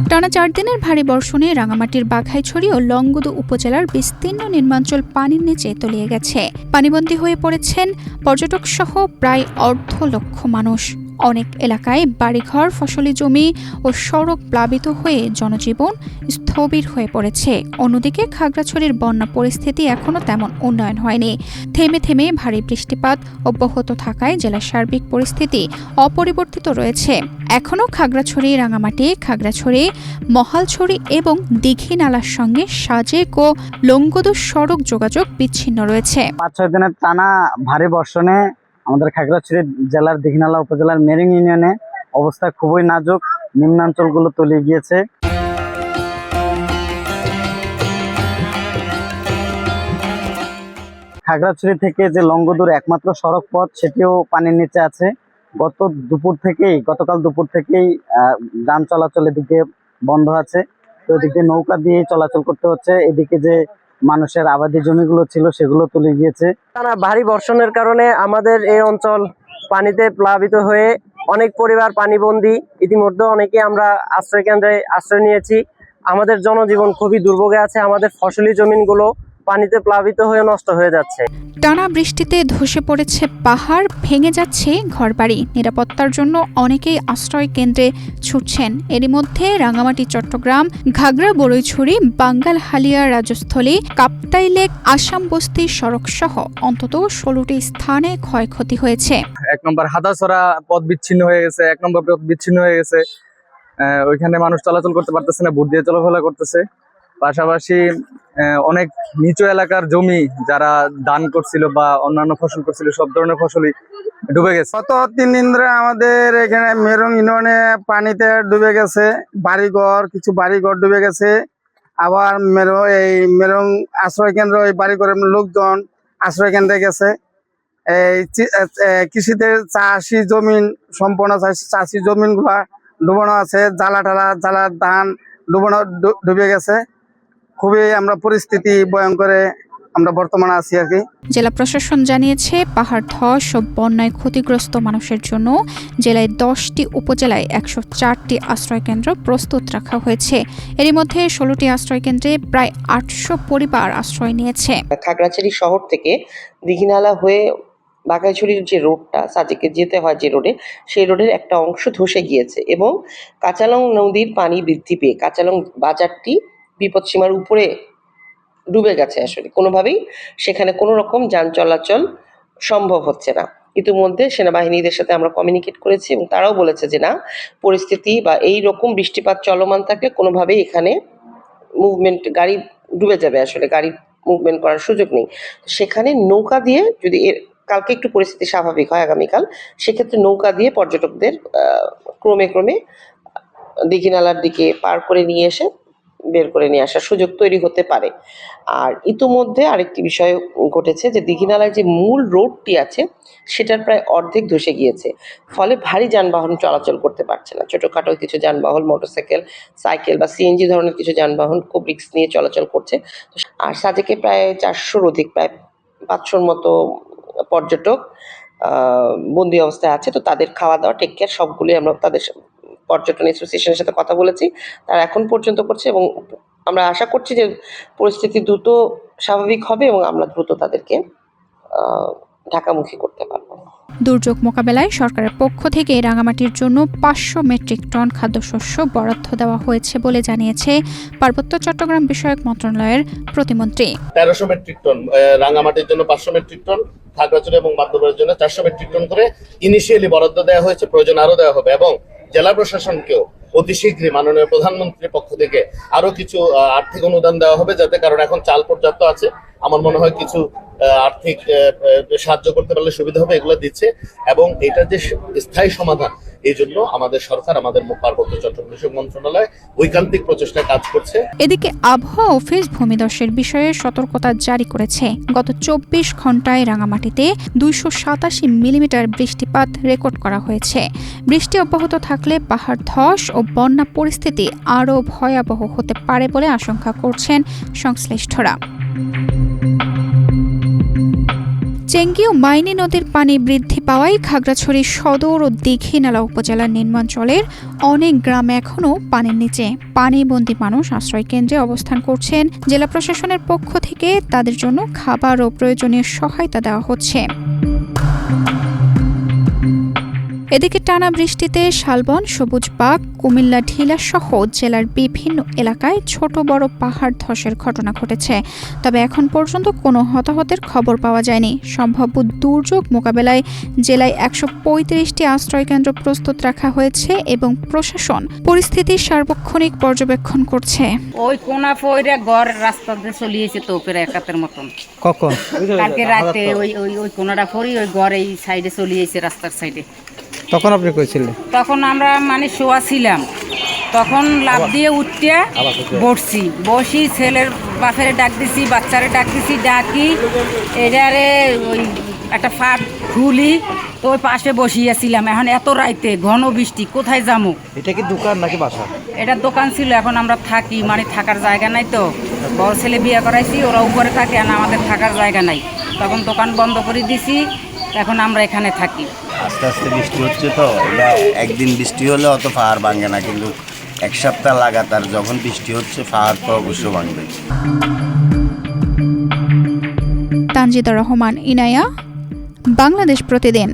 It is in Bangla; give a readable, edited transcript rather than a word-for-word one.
টানা ৪ দিনের ভারী বর্ষণে রাঙামাটির বাঘাইছড়ি ও লংগদু উপজেলার বিস্তীর্ণ নির্মাঞ্চল পানির নিচে তলিয়ে গেছে। পানিবন্দী হয়ে পড়েছেন পর্যটকসহ প্রায় ১.৫ মানুষ। অনেক এলাকায় বাড়িঘর, ফসলি জমি ও সড়ক প্লাবিত হয়ে জনজীবন স্থবির হয়ে পড়েছে। অন্যদিকে খাগড়াছড়ির বন্যা পরিস্থিতি এখনও তেমন উন্নয়ন হয়নি। থেমে থেমে ভারী বৃষ্টিপাত অব্যাহত থাকায় জেলার সার্বিক পরিস্থিতি অপরিবর্তিত রয়েছে। এখনও খাগড়াছড়ি, রাঙামাটি, খাগড়াছড়ি, মহালছড়ি এবং দীঘি নালার সঙ্গে সাজেক ও লংগদু সড়ক যোগাযোগ বিচ্ছিন্ন রয়েছে। ৫-৬ দিনের টানা ভারী বর্ষণে আমাদের খাগড়াছড়ি জেলার দীঘিনালা উপজেলার মেরিং ইউনিয়নে অবস্থা খুবই নাজুক। নিম্নাঞ্চলগুলো তলিয়ে গিয়েছে। খাগড়াছড়ি থেকে যে লংগদুর একমাত্র সড়ক পথ, সেটিও পানির নিচে আছে। গতকাল দুপুর থেকেই যান চলাচল এদিকে বন্ধ আছে। তো এদিকে নৌকা দিয়ে চলাচল করতে হচ্ছে। এদিকে যে মানুষের আবাদি জমিগুলো ছিল সেগুলো তুলে গিয়েছে। টানা ভারী বর্ষণের কারণে আমাদের এই অঞ্চল পানিতে প্লাবিত হয়ে অনেক পরিবার পানিবন্দী। ইতিমধ্যে অনেকে আমরা আশ্রয় কেন্দ্রে আশ্রয় নিয়েছি। আমাদের জনজীবন খুবই দুর্ভোগে আছে। আমাদের ফসলি জমিনগুলো পানিতে প্লাবিত হয়ে নষ্ট হয়ে যাচ্ছে। টানা বৃষ্টিতে ধসে পড়েছে পাহাড়, ভেঙে যাচ্ছে ঘরবাড়ি। নিরাপত্তার জন্য অনেকেই আশ্রয় কেন্দ্রে ছুটছেন। এরই মধ্যে রাঙামাটি, চট্টগ্রাম, ঘাগড়া, বড়ইছড়ি, বাঙ্গালহালিয়া, রাজস্থলী, কাপ্তাই লেক, আসাম বস্তি সড়ক সহ অন্তত 16টি স্থানে ক্ষয়ক্ষতি হয়েছে। ১ নম্বর হাদাছড়া পথ বিচ্ছিন্ন হয়ে গেছে। 1 নম্বর পথ বিচ্ছিন্ন হয়ে গেছে। ওইখানে মানুষ চলাচল করতে পারতেছে না, ভোট দিয়ে চলাফেরা করতেছে। পাশাপাশি অনেক নিচু এলাকার জমি যারা ধান করছিল বা অন্যান্য ফসল করছিল, সব ধরনের ফসলই ডুবে গেছে। গত 3 দিন ধরে আমাদের এখানে মেরং ইউনিয়নে পানিতে ডুবে গেছে। কিছু বাড়িঘর ডুবে গেছে। আবার মেরং আশ্রয় কেন্দ্র, এই বাড়িঘরের লোকজন আশ্রয় কেন্দ্রে গেছে। এই কৃষিতে চাষি জমিন সম্পূর্ণ চাষি জমিন গুলা ডুবানো আছে। জ্বালা ধান ডুবে গেছে। খুবই আমরা পরিস্থিতি ভয়ঙ্করে আমরা বর্তমানে আছি আর কি। জেলা প্রশাসন জানিয়েছে, পাহাড় ধস ও বন্যায় ক্ষতিগ্রস্ত মানুষের জন্য জেলায় 10টি উপজেলায় 104টি আশ্রয় কেন্দ্র প্রস্তুত রাখা হয়েছে। এরই মধ্যে 16টি আশ্রয় কেন্দ্রে প্রায় 800 পরিবার আশ্রয় নিয়েছে। খাগড়াছড়ি শহর থেকে দীঘিনালা হয়ে বাঘাইছড়ির যে রোডটা সাজেকে যেতে হয়, যে রোডে, সেই রোডের একটা অংশ ধসে গিয়েছে এবং কাঁচালং নদীর পানি বৃদ্ধি পেয়ে কাঁচালং বাজারটি বিপদসীমার উপরে ডুবে গেছে। আসলে কোনোভাবেই সেখানে কোনো রকম যান চলাচল সম্ভব হচ্ছে না। ইতিমধ্যে সেনাবাহিনীদের সাথে আমরা কমিউনিকেট করেছি এবং তারাও বলেছে যে না, পরিস্থিতি বা এই রকম বৃষ্টিপাত চলমান থাকলে কোনোভাবেই এখানে মুভমেন্ট, গাড়ি ডুবে যাবে। আসলে গাড়ি মুভমেন্ট করার সুযোগ নেই। সেখানে নৌকা দিয়ে, যদি কালকে একটু পরিস্থিতি স্বাভাবিক হয় আগামীকাল, সেক্ষেত্রে নৌকা দিয়ে পর্যটকদের ক্রমে দীঘিনালার দিকে পার করে নিয়ে এসে বের করে নিয়ে আসার সুযোগ তৈরি হতে পারে। আর ইতিমধ্যে আরেকটি বিষয় ঘটেছে যে দীঘিনালায় যে মূল রোডটি আছে সেটার প্রায় অর্ধেক ধসে গিয়েছে। ফলে ভারী যানবাহন চলাচল করতে পারছে না। ছোটোখাটো কিছু যানবাহন, মোটরসাইকেল, সাইকেল বা সিএনজি ধরনের কিছু যানবাহন খুব রিস্ক নিয়ে চলাচল করছে। আর সাজেকে প্রায় 400-র অধিক, প্রায় 500-র মতো পর্যটক বন্দি অবস্থায় আছে। তো তাদের খাওয়া দাওয়া, টেক কেয়ার সবগুলোই আমরা তাদের পর্যটন অ্যাসোসিয়েশনের সাথে কথা বলেছি, তারা এখন পর্যন্ত করছে এবং আমরা আশা করছি যে পরিস্থিতি দ্রুত স্বাভাবিক হবে এবং আমরা দ্রুত তাদেরকে ঢাকামুখী করতে পারবো। দুর্যোগ মোকাবেলায় সরকারের পক্ষ থেকে রাঙামাটির জন্য 500 মেট্রিক টন খাদ্যশস্য বরাদ্দ দেওয়া হয়েছে বলে জানিয়েছে পার্বত্য চট্টগ্রাম বিষয়ক মন্ত্রণালয়ের প্রতিমন্ত্রী। 1300 মেট্রিক টন, রাঙামাটির জন্য 500 মেট্রিক টন, খাগড়াছড়ি এবং বান্দরবানের জন্য 400 মেট্রিক টন করে ইনিশিয়ালি বরাদ্দ দেওয়া হয়েছে। প্রয়োজন আরো দেওয়া হবে এবং জেলা প্রশাসনকেও অতি শীঘ্রই মাননীয় প্রধানমন্ত্রীর পক্ষ থেকে আরো কিছু আর্থিক অনুদান দেওয়া হবে, যাতে, কারণ এখন চাল পর্যাপ্ত আছে। আমার মনে হয় কিছু আর্থিক সাহায্য করতে পারলে সুবিধা হবে, এগুলো দিচ্ছে। এবং এটা যে স্থায়ী সমাধান, এই জন্য আমাদের সরকার, আমাদের পার্বত্য চট্টগ্রাম বিষয়ক মন্ত্রণালয় ঐকান্তিক প্রচেষ্টায় কাজ করছে। এদিকে আবহাওয়া অফিস ভূমিধসের বিষয়ে সতর্কতা জারি করেছে। গত 24 ঘন্টায় রাঙামাটিতে 287 মিলিমিটার বৃষ্টিপাত রেকর্ড করা হয়েছে। বৃষ্টি অব্যাহত থাকলে পাহাড় ধস ও বন্যা পরিস্থিতি আরও ভয়াবহ হতে পারে বলে আশঙ্কা করছেন সংশ্লিষ্টরা। চেঙ্গি ও মাইনী নদীর পানি বৃদ্ধি পাওয়ায় খাগড়াছড়ি সদর ও দীঘিনালা উপজেলার নিম্নাঞ্চলের অনেক গ্রাম এখনও পানির নিচে। পানিবন্দী মানুষ আশ্রয়কেন্দ্রে অবস্থান করছেন। জেলা প্রশাসনের পক্ষ থেকে তাদের জন্য খাবার ও প্রয়োজনীয় সহায়তা দেওয়া হচ্ছে। এদিকে টানা বৃষ্টিতে শালবন, সবুজবাগ, কুমিল্লা ঢিলা সহ জেলার বিভিন্ন এলাকায় ছোট বড় পাহাড় ধসের ঘটনা ঘটেছে। তবে এখন পর্যন্ত কোনো হতাহতের খবর পাওয়া যায়নি। সম্ভাব্য দুর্যোগ মোকাবেলায় জেলায় ১৩৫টি আশ্রয়কেন্দ্র প্রস্তুত রাখা হয়েছে এবং প্রশাসন পরিস্থিতির সার্বক্ষণিক পর্যবেক্ষণ করছে। ওই কোনা ফইরা ঘর রাস্তা দিয়ে চলিয়েছে তো উপরে একাতের মতন। কখন? কালকে রাতে ওই ওই ওই কোনাটা ফরি ওই ঘর এই সাইডে চলিয়েছে রাস্তার সাইডে। তখন আপনি কইছিলেন? তখন আমরা মানে শোয়া ছিলাম, তখন লাফ দিয়ে উঠতে বসি ছেলের বাপের ডাক দিছি, বাচ্চারে ডাক দিছি, ডাকি এটারে ওই একটা ফাট খুলি তো ওই পাশে বসিয়েছিলাম। এখন এত রাইতে ঘন বৃষ্টি, কোথায় যাবো? এটা কি দোকান নাকি বাসা? এটা দোকান ছিল, এখন আমরা থাকি, মানে থাকার জায়গা নাই তো। বড় ছেলে বিয়ে করাইছি, ওরা উপরে থাকে, আর আমাদের থাকার জায়গা নাই। তখন দোকান বন্ধ করে দিছি, এখন আমরা এখানে থাকি। আস্তে আস্তে বৃষ্টি হচ্ছে তো, এটা একদিন বৃষ্টি হলে অত পাহাড় ভাঙে না, কিন্তু এক সপ্তাহ লাগাতার যখন বৃষ্টি হচ্ছে পাহাড় তো অবশ্যই ভাঙবে। তানজিদা রহমান, ইনায়া, বাংলাদেশ প্রতিদিন।